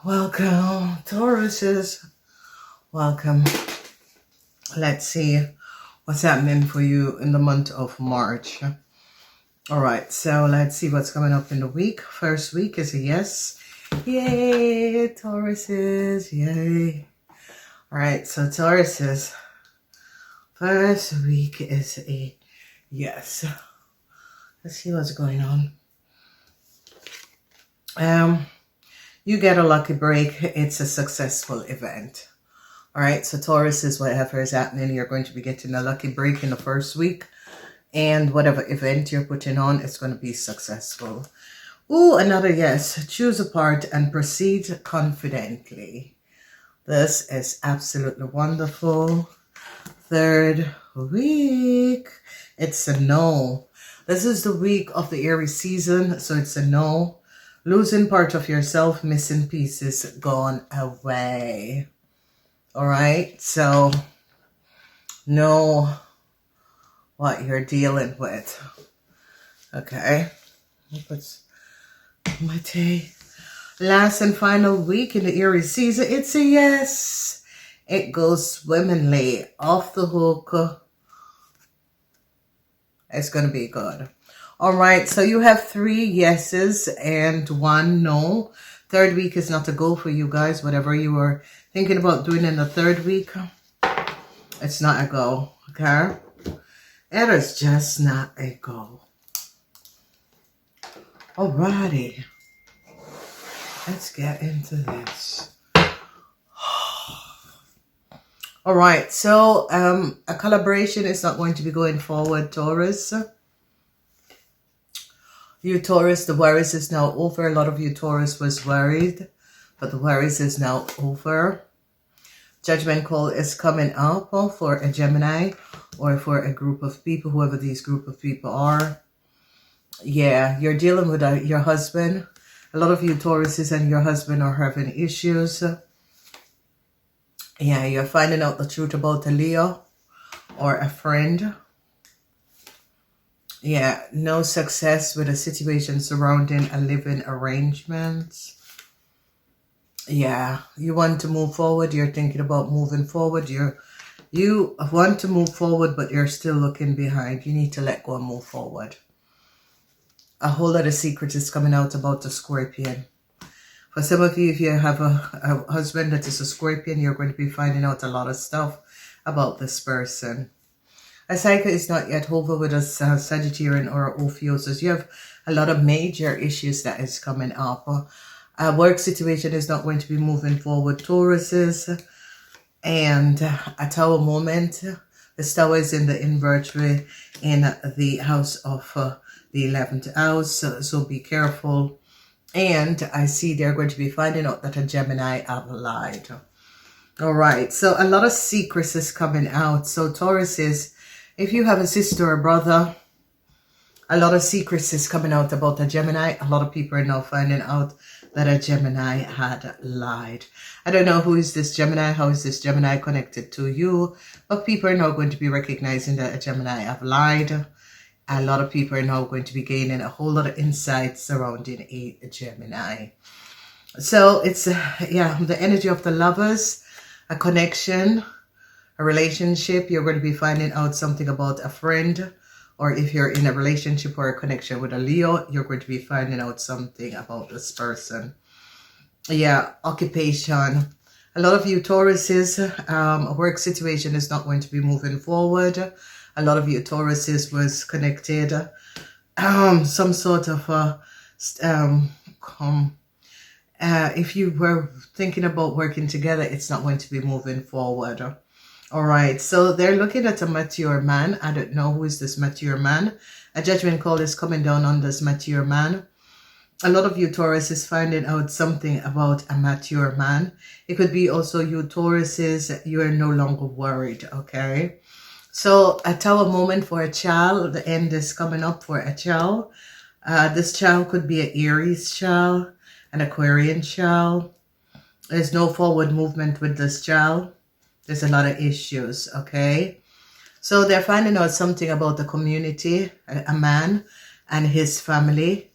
Welcome, Tauruses. Welcome. Let's see what's happening for you in the month of March. All right, so let's see what's coming up in the week. First week is a yes. Yay, Tauruses. Yay. All right, so Tauruses, first week is a yes. Let's see what's going on. You get a lucky break. It's a successful event. All right, so Taurus is whatever is happening. You're going to be getting a lucky break in the first week. And whatever event you're putting on, it's going to be successful. Ooh, another yes. Choose a part and proceed confidently. This is absolutely wonderful. Third week, it's a no. This is the week of the Aries season, so it's a no. Losing part of yourself, missing pieces, gone away. All right, so know what you're dealing with. Okay, put my tea. Last and final week in the Aries season, it's a yes. It goes swimmingly, off the hook. It's going to be good. All right, so you have 3 yeses and 1 no. Third week is not a go for you guys. Whatever you were thinking about doing in the third week, it's not a go, okay? It is just not a go. Alrighty, let's get into this. All right, so a collaboration is not going to be going forward, Taurus. You Taurus, the worries is now over. A lot of you Taurus was worried, but the worries is now over. Judgment call is coming up for a Gemini or for a group of people, whoever these group of people are. Yeah, you're dealing with your husband. A lot of you Tauruses and your husband are having issues. Yeah, you're finding out the truth about a Leo or a friend. Yeah, no success with a situation surrounding a living arrangement. Yeah, you want to move forward. You're thinking about moving forward. You want to move forward, but you're still looking behind. You need to let go and move forward. A whole lot of secrets is coming out about the Scorpion. For some of you, if you have a husband that is a Scorpion, you're going to be finding out a lot of stuff about this person. A cycle is not yet over with a Sagittarian or Ophiuchus. You have a lot of major issues that is coming up. A work situation is not going to be moving forward, Tauruses. And a Tower moment. The Tower is in the invert way in the house of the 11th house. So be careful. And I see they're going to be finding out that a Gemini have lied. All right. So a lot of secrets is coming out. So Taurus is, if you have a sister or brother, a lot of secrets is coming out about a Gemini. A lot of people are now finding out that a Gemini had lied. I don't know who is this Gemini, how is this Gemini connected to you, but people are now going to be recognizing that a Gemini have lied. A lot of people are now going to be gaining a whole lot of insights surrounding a Gemini. So it's, yeah, the energy of the lovers, a connection, a relationship. You're going to be finding out something about a friend, or if you're in a relationship or a connection with a Leo, you're going to be finding out something about this person. Yeah, occupation. A lot of you Tauruses, a work situation is not going to be moving forward. A lot of you Tauruses was connected. Some sort of if you were thinking about working together, it's not going to be moving forward. All right, so they're looking at a mature man. I don't know who is this mature man. A judgment call is coming down on this mature man. A lot of you Taurus is finding out something about a mature man. It could be also you Tauruses, you are no longer worried, okay? So a Tower moment for a child. The end is coming up for a child. This child could be an Aries child, an Aquarian child. There's no forward movement with this child. There's a lot of issues, okay? So they're finding out something about the community, a man and his family.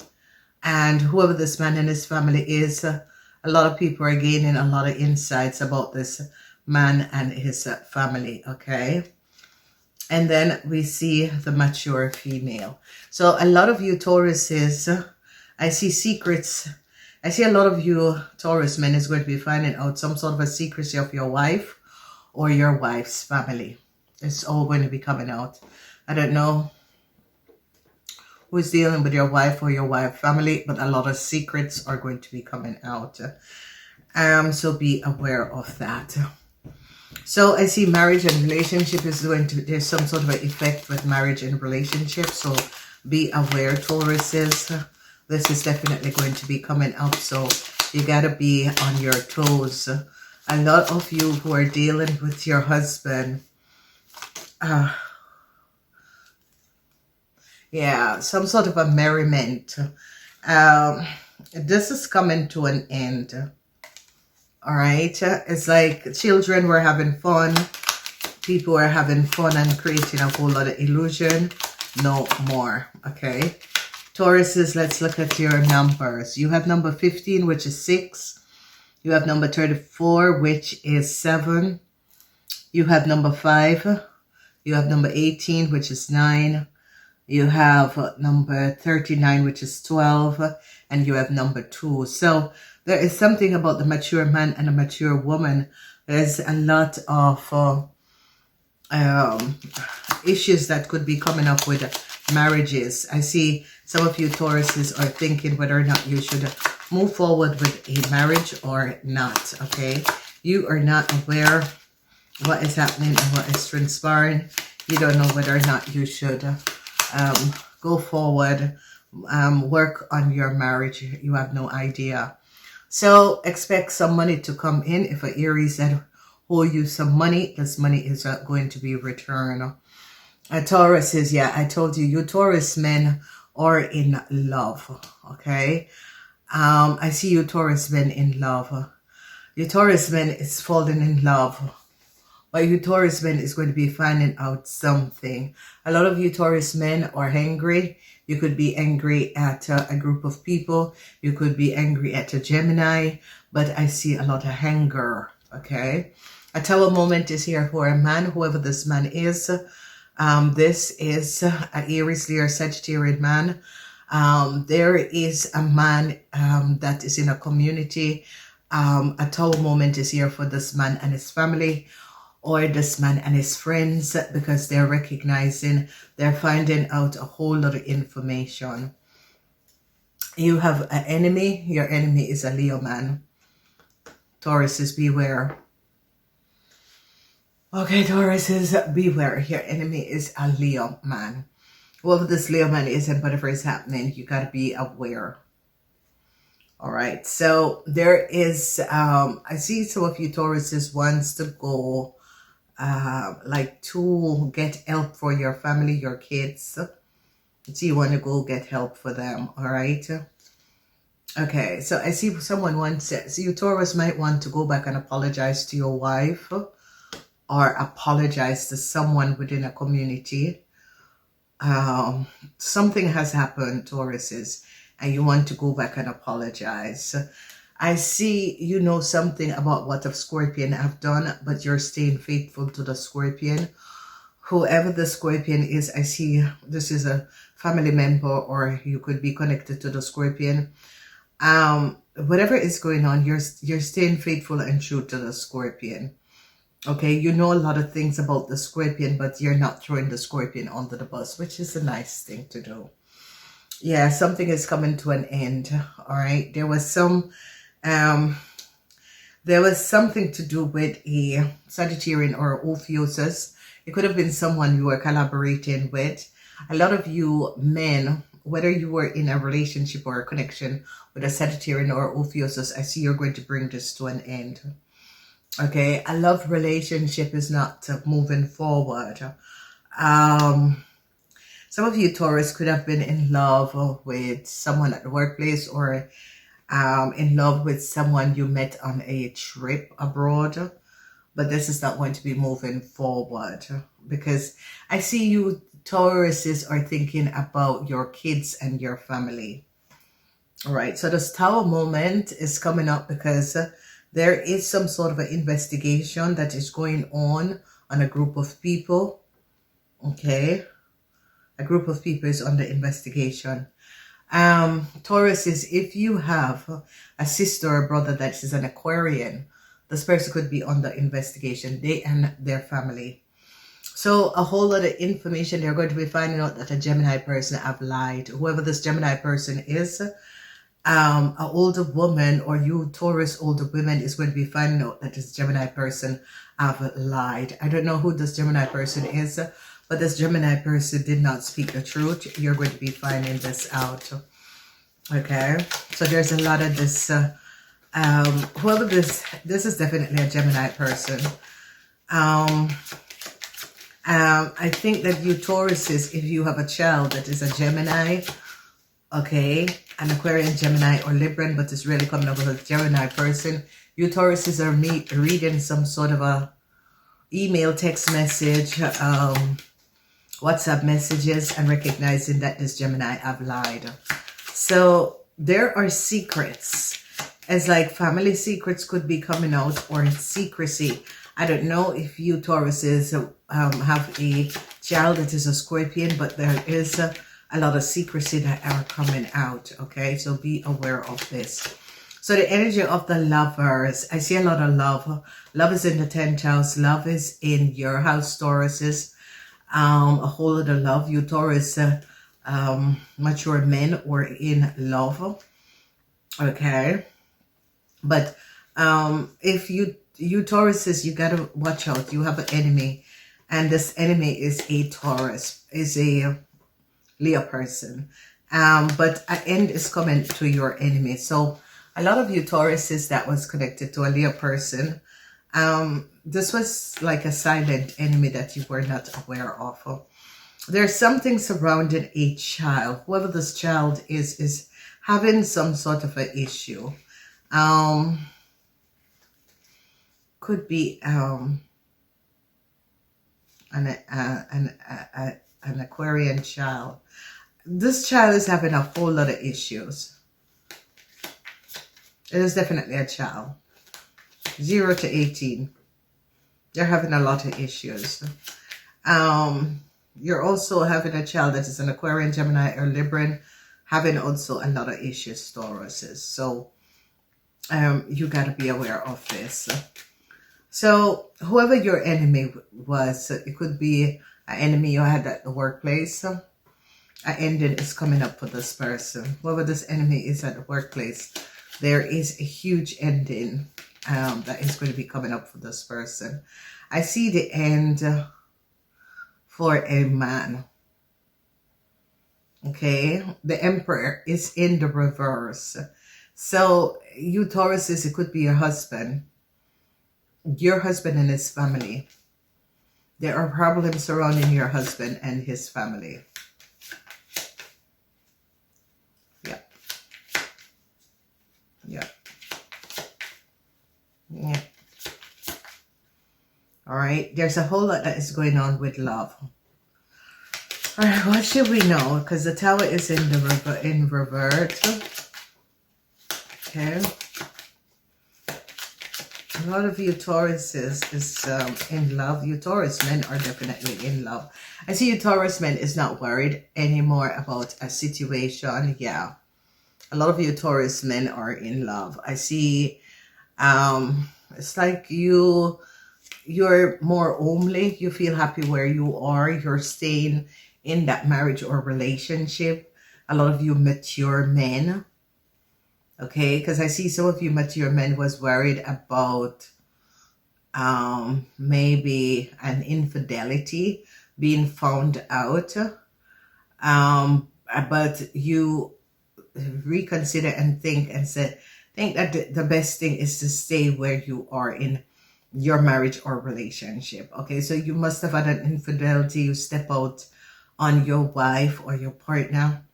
And whoever this man and his family is, A lot of people are gaining a lot of insights about this man and his family, okay? And then we see the mature female. So a lot of you Tauruses, I see secrets. I see a lot of you Taurus men is going to be finding out some sort of a secrecy of your wife or your wife's family. It's all going to be coming out. I don't know who's dealing with your wife or your wife family, but a lot of secrets are going to be coming out. So be aware of that. So I see marriage and relationship is going to, there's some sort of an effect with marriage and relationship. So be aware, Tauruses. This is definitely going to be coming up. So you got to be on your toes. A lot of you who are dealing with your husband, yeah, some sort of a merriment. This is coming to an end. All right. It's like children were having fun. People were having fun and creating a whole lot of illusion. No more. Okay. Tauruses, let's look at your numbers. You have number 15, which is 6. You have number 34, which is 7. You have number 5. You have number 18, which is 9. You have number 39, which is 12. And you have number 2. So there is something about the mature man and the mature woman. There's a lot of issues that could be coming up with marriages. I see some of you Tauruses are thinking whether or not you should move forward with a marriage or not, okay? You are not aware what is happening and what is transpiring. You don't know whether or not you should go forward, work on your marriage. You have no idea. So expect some money to come in. If an Aries that owe you some money, this money is going to be returned. Taurus is, yeah, I told you, you Taurus men are in love, okay? I see you Taurus men in love. You Taurus men is falling in love. But you Taurus men is going to be finding out something. A lot of you Taurus men are angry. You could be angry at a group of people. You could be angry at a Gemini. But I see a lot of anger, okay? A Tower moment is here for a man, whoever this man is. This is an Aries, Leo, Sagittarian man. There is a man that is in a community. A Tower moment is here for this man and his family, or this man and his friends, because they're recognizing, they're finding out a whole lot of information. You have an enemy. Your enemy is a Leo man. Tauruses, beware. Okay, Tauruses, beware. Your enemy is a Leo man. Whoever this Leo man is and whatever is happening, you got to be aware. All right. So there is, I see some of you Tauruses wants to go, like to get help for your family, your kids. So you want to go get help for them. All right. Okay. So I see someone wants, so you Taurus might want to go back and apologize to your wife, or apologize to someone within a community. Something has happened, Tauruses, and you want to go back and apologize. I see you know something about what a Scorpion have done, but you're staying faithful to the Scorpion. Whoever the Scorpion is, I see this is a family member, or you could be connected to the Scorpion. Whatever is going on, you're staying faithful and true to the Scorpion. Okay, you know a lot of things about the Scorpion, but you're not throwing the Scorpion under the bus, which is a nice thing to do. Yeah, something is coming to an end. All right, there was something to do with a Sagittarian or Ophiuchus. It could have been someone you were collaborating with. A lot of you men, whether you were in a relationship or a connection with a Sagittarian or Ophiuchus, I see you're going to bring this to an end. Okay, a love relationship is not moving forward. Some of you Taurus could have been in love with someone at the workplace, or in love with someone you met on a trip abroad. But this is not going to be moving forward, because I see you Tauruses are thinking about your kids and your family. All right, so this Tower moment is coming up because there is some sort of an investigation that is going on a group of people. Okay, a group of people is under investigation. Taurus is, if you have a sister or brother that is an Aquarian, this person could be under investigation, they and their family. So a whole lot of information, they're going to be finding out that a Gemini person have lied. Whoever this Gemini person is, an older woman, or you Taurus older women, is going to be finding out that this Gemini person have lied. I don't know who this Gemini person is, but this Gemini person did not speak the truth. You're going to be finding this out. Okay, so there's a lot of this. Whoever this is definitely a Gemini person. I think that you Tauruses, if you have a child that is a Gemini, okay, an Aquarian, Gemini, or Libran, but it's really coming up with a Gemini person, you Tauruses are reading some sort of a email, text message, WhatsApp messages, and recognizing that this Gemini have lied. So there are secrets. It's like family secrets could be coming out, or secrecy. I don't know if you Tauruses have a child that is a Scorpion, but there is a lot of secrecy that are coming out. Okay, so be aware of this. So the energy of the Lovers, I see a lot of love. Love is in the 10th house. Love is in your house, Tauruses. A whole lot of love. You Taurus, mature men or in love. Okay, but if you Tauruses, you gotta watch out. You have an enemy, and this enemy is a Taurus, is a Leo person. But an end is coming to your enemy. So a lot of you Tauruses that was connected to a Leo person, this was like a silent enemy that you were not aware of. There's something surrounding a child. Whoever this child is having some sort of an issue. Could be an Aquarian child. This child is having a whole lot of issues. It is definitely a child. 0 to 18. They're having a lot of issues. You're also having a child that is an Aquarian, Gemini, or Libran, having also a lot of issues, Tauruses. So you got to be aware of this. So whoever your enemy was, it could be an enemy you had at the workplace. An ending is coming up for this person. Whoever this enemy is at the workplace, there is a huge ending that is going to be coming up for this person. I see the end for a man. Okay, the Emperor is in the reverse. So you Tauruses, it could be your husband and his family. There are problems surrounding your husband and his family. Yeah. All right. There's a whole lot that is going on with love. All right. What should we know? Because the Tower is in the in revert. Okay. A lot of you Tauruses is in love. You Taurus men are definitely in love. I see you Taurus men is not worried anymore about a situation. Yeah. A lot of you Taurus men are in love. I see it's like you're more homely. You feel happy where you are. You're staying in that marriage or relationship. A lot of you mature men. Okay, because I see some of you mature men was worried about maybe an infidelity being found out. But you reconsider and think and think that the best thing is to stay where you are in your marriage or relationship. Okay, so you must have had an infidelity. You step out on your wife or your partner,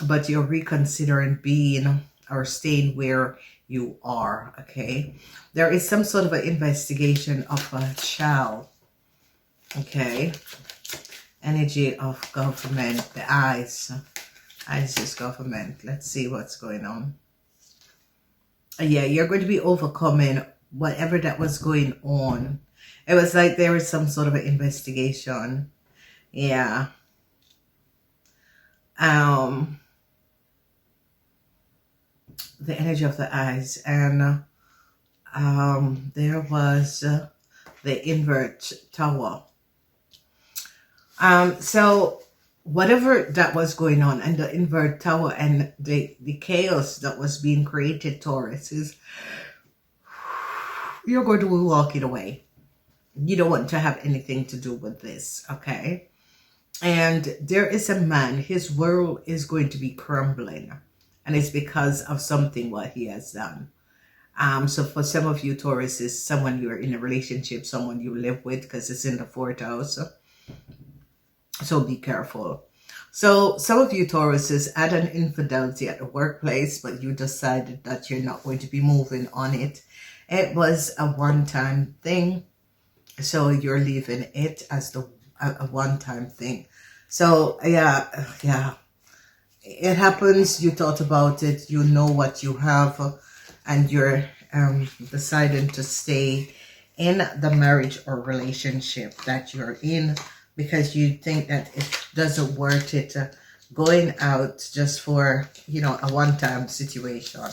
but you're reconsidering being or staying where you are. Okay, there is some sort of an investigation of a child. Okay, energy of government, the eyes, ISIS government. Let's see what's going on. Yeah, you're going to be overcoming whatever that was going on. It was like there was some sort of an investigation. Yeah. The energy of the eyes, and there was the invert tower. So whatever that was going on, and the invert tower, and the chaos that was being created, Taurus, is you're going to be walking away. You don't want to have anything to do with this, okay? And there is a man, his world is going to be crumbling, and it's because of something what he has done. So for some of you, Taurus, is someone you're in a relationship, someone you live with, because it's in the 4th house. So be careful. So some of you, Tauruses, had an infidelity at the workplace, but you decided that you're not going to be moving on it. It was a one-time thing. So you're leaving it as a one-time thing. So yeah. It happens. You thought about it. You know what you have, and you're deciding to stay in the marriage or relationship that you're in, because you think that it doesn't worth it going out just for, you know, a one-time situation,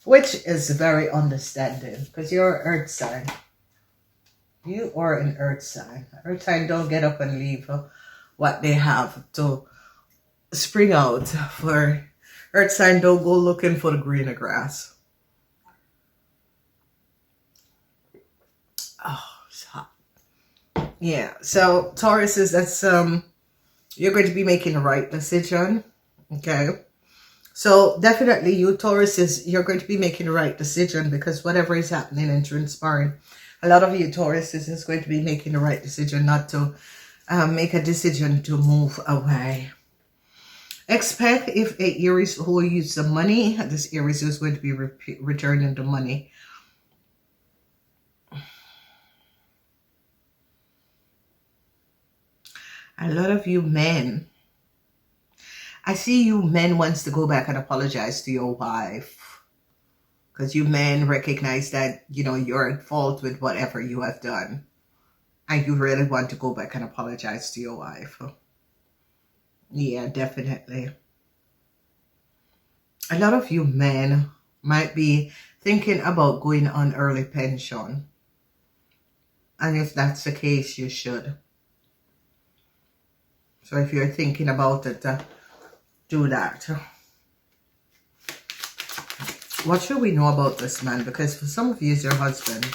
which is very understanding, because you're an earth sign. You are an earth sign. Earth sign don't get up and leave what they have to spring out. For earth sign, don't go looking for the greener grass. Oh, it's hot. Yeah, so Tauruses, that's you're going to be making the right decision. Okay, so definitely you Tauruses, you're going to be making the right decision, because whatever is happening and transpiring, a lot of you Tauruses is going to be making the right decision not to make a decision to move away. Expect if a Aries who you some money, this Aries is going to be returning the money. A lot of you men, I see you men wants to go back and apologize to your wife, because you men recognize that, you know, you're at fault with whatever you have done, and you really want to go back and apologize to your wife. Yeah, definitely. A lot of you men might be thinking about going on early pension, and if that's the case, you should. So if you're thinking about it, do that. What should we know about this man? Because for some of you, it's your husband.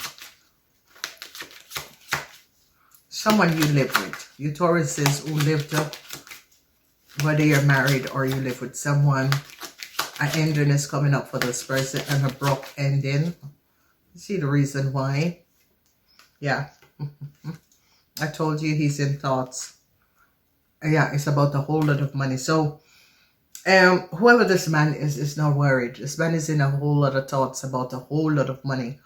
Someone you live with. You Tauruses who lived, whether you're married or you live with someone, an ending is coming up for this person, and a abrupt ending. You see the reason why? Yeah. I told you he's in thoughts. Yeah, it's about a whole lot of money. So whoever this man is not worried. This man is in a whole lot of thoughts about a whole lot of money.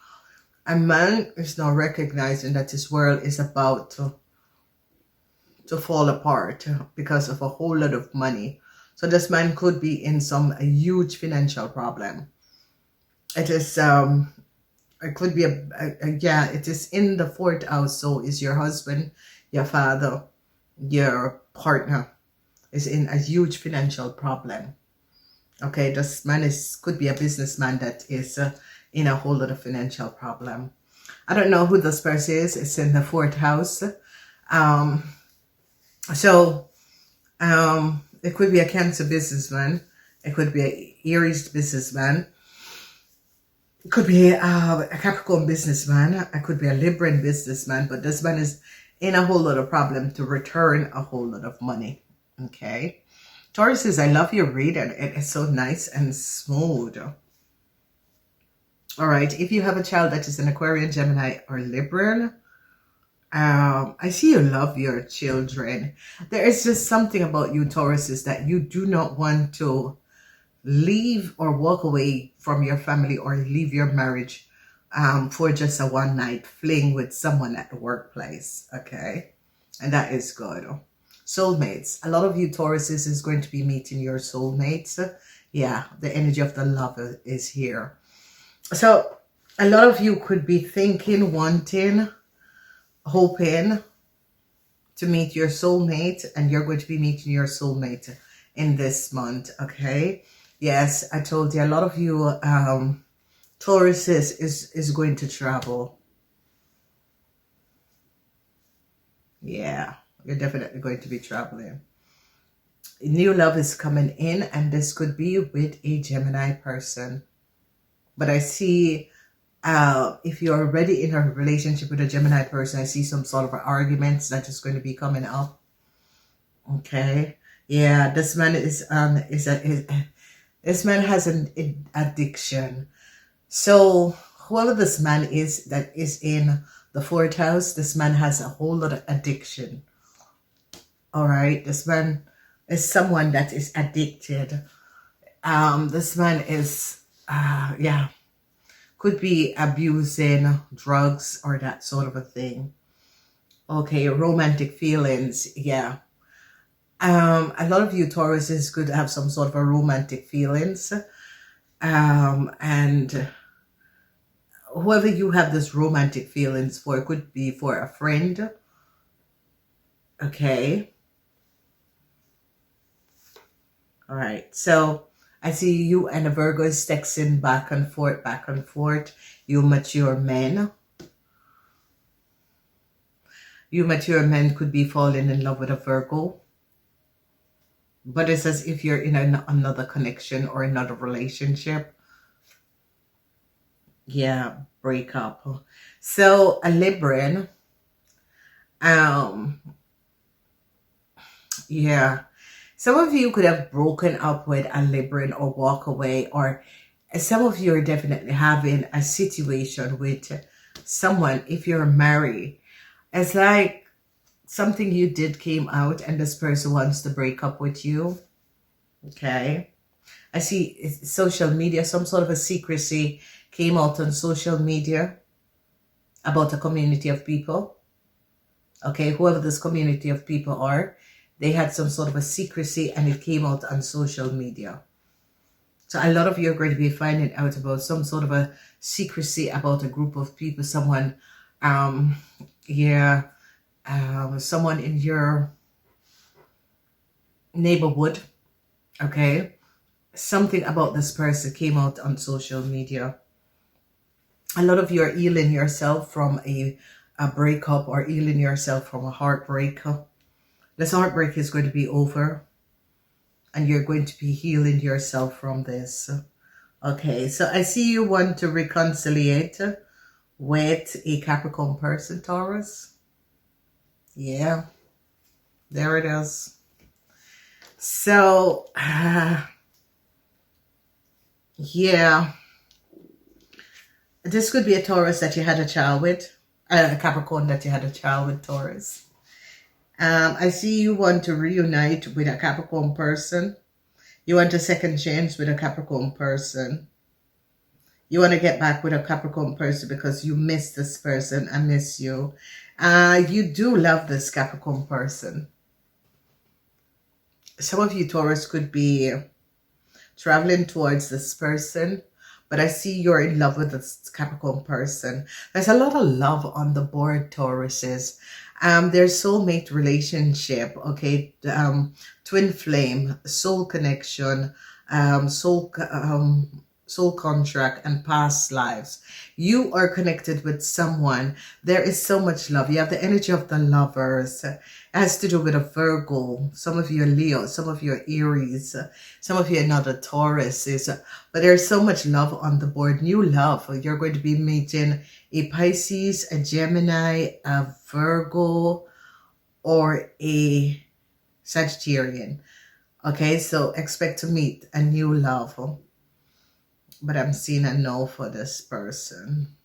A man is not recognizing that his world is about to fall apart because of a whole lot of money. So this man could be in a huge financial problem. It is it could be it is in the 4th house. So is your husband, your father, your partner is in a huge financial problem. Okay, this man could be a businessman that is in a whole lot of financial problem. I don't know who this person is. It's in the 4th house. It could be a Cancer businessman. It could be an Aries businessman. It could be a Capricorn businessman. It could be a Libran businessman. But this man is in a whole lot of problem to return a whole lot of money. Okay. Taurus says, I love your reading. It is so nice and smooth. All right. If you have a child that is an Aquarian, Gemini, or Libran, I see you love your children. There is just something about you, Tauruses, that you do not want to leave or walk away from your family or leave your marriage for just a one-night fling with someone at the workplace. Okay. And that is good. Soulmates. A lot of you Tauruses is going to be meeting your soulmates. Yeah, the energy of the lover is here. So a lot of you could be thinking, wanting, hoping to meet your soulmate, and you're going to be meeting your soulmate in this month, okay? Yes, I told you, a lot of you Tauruses is going to travel. Yeah, you're definitely going to be traveling. New love is coming in, and this could be with a Gemini person. But I see if you're already in a relationship with a Gemini person, I see some sort of arguments that is going to be coming up. Okay. Yeah, this man this man has an addiction. So whoever this man is that is in the 4th house, this man has a whole lot of addiction. All right. This man is someone that is addicted. This man is, yeah, could be abusing drugs or that sort of a thing. Okay, romantic feelings, yeah. A lot of you Tauruses could have some sort of a romantic feelings. And whoever you have this romantic feelings for, it could be for a friend. Okay. All right. So I see you and a Virgo is texting back and forth, back and forth. You mature men. You mature men could be falling in love with a Virgo. But it's as if you're in another connection or another relationship. Yeah, break up. So a Libran, yeah. Some of you could have broken up with a Libran or walk away, or some of you are definitely having a situation with someone. If you're married, it's like something you did came out and this person wants to break up with you. Okay. I see social media, some sort of a secrecy came out on social media about a community of people. Okay, whoever this community of people are, they had some sort of a secrecy and it came out on social media. So a lot of you are going to be finding out about some sort of a secrecy about a group of people, someone, yeah, someone in your neighborhood, okay? Something about this person came out on social media. A lot of you are healing yourself from a breakup or healing yourself from a heartbreak. This heartbreak is going to be over and you're going to be healing yourself from this. Okay, so I see you want to reconciliate with a Capricorn person, Taurus. Yeah, there it is. So, yeah, this could be a Taurus that you had a child with, a Capricorn that you had a child with, Taurus. I see you want to reunite with a Capricorn person. You want a second chance with a Capricorn person. You want to get back with a Capricorn person because you miss this person. I miss you. You do love this Capricorn person. Some of you Taurus could be traveling towards this person, but I see you're in love with this Capricorn person. There's a lot of love on the board, Tauruses. There's soulmate relationship, okay, twin flame, soul connection, soul contract, and past lives. You are connected with someone. There is so much love. You have the energy of the lovers. It has to do with a Virgo. Some of you are Leo, some of you are Aries, some of you are not a Taurus. But there's so much love on the board. New love. You're going to be meeting a Pisces, a Gemini, a Virgo, or a Sagittarian. Okay, so expect to meet a new love. But I'm seeing a no for this person.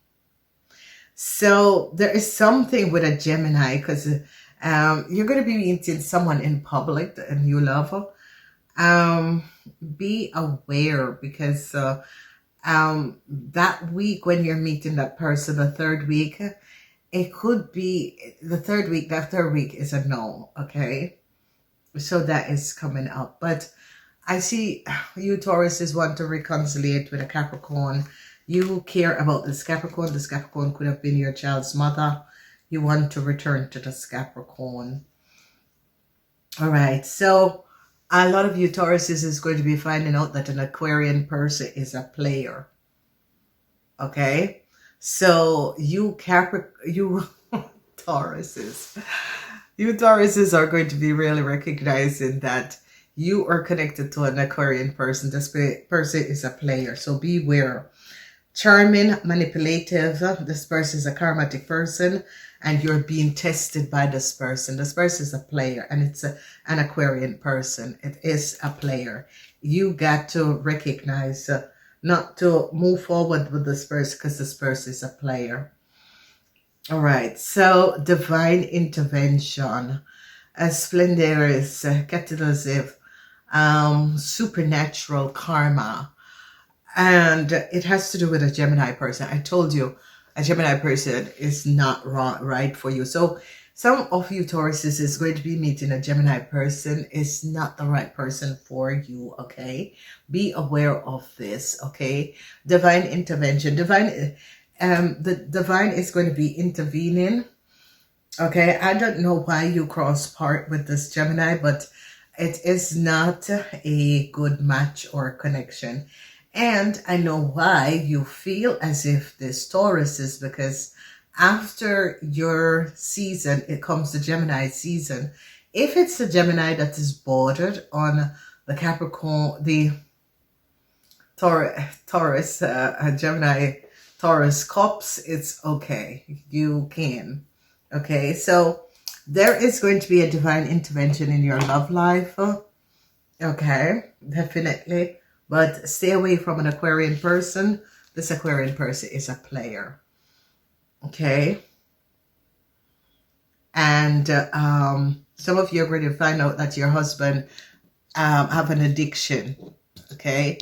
So there is something with a Gemini because you're going to be meeting someone in public, a new love. Be aware because that week when you're meeting that person, the third week, it could be the third week. That third week is a no, okay? So that is coming up. But I see you Tauruses want to reconciliate with a Capricorn. You care about this Capricorn. This Capricorn could have been your child's mother. You want to return to this Capricorn. All right. So a lot of you Tauruses is going to be finding out that an Aquarian person is a player. Okay. So you Tauruses. You Tauruses are going to be really recognizing that you are connected to an Aquarian person. This person is a player, so beware. Charming, manipulative. This person is a karmatic person, and you're being tested by this person. This person is a player, and it's an Aquarian person. It is a player. You got to recognize not to move forward with this person because this person is a player. All right, so divine intervention, splendorous, catalytic, supernatural karma, and it has to do with a Gemini person. I told you a Gemini person is not right for you. So some of you Tauruses is going to be meeting a Gemini person is not the right person for you. Okay, be aware of this. Okay, divine intervention, the divine is going to be intervening. Okay, I don't know why you cross part with this Gemini, but it is not a good match or connection. And I know why you feel as if this Taurus is, because after your season, it comes the Gemini season. If it's a Gemini that is bordered on the Capricorn, the Taurus, Gemini, Taurus cups, it's okay. You can. Okay, so there is going to be a divine intervention in your love life. Okay, definitely. But stay away from an Aquarian person. This Aquarian person is a player. Okay. And some of you are going to find out that your husband have an addiction. Okay.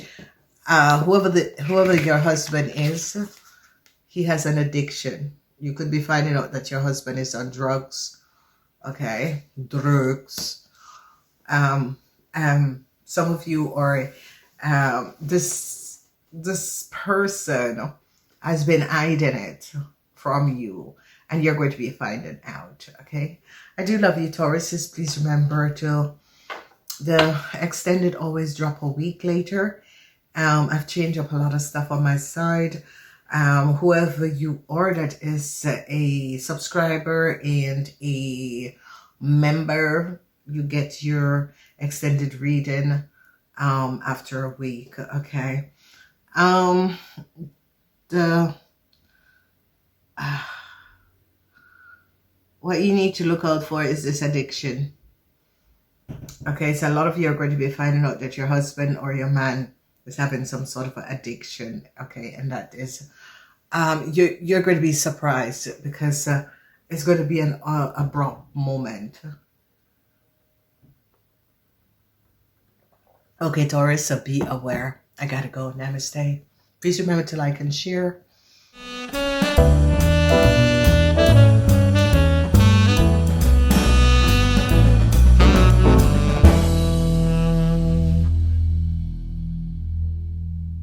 Whoever your husband is, he has an addiction. You could be finding out that your husband is on drugs. Okay. Drugs. Some of you are, this person has been hiding it from you, and you're going to be finding out. Okay. I do love you, Tauruses. Please remember to, the extended always drop a week later. I've changed up a lot of stuff on my side. Whoever you are that is a subscriber and a member, you get your extended reading after a week. Okay. What you need to look out for is this addiction. Okay, so a lot of you are going to be finding out that your husband or your man is having some sort of addiction. Okay, and that is you're going to be surprised because it's going to be an abrupt moment. Okay, Taurus, so be aware. I gotta go. Namaste. Please remember to like and share.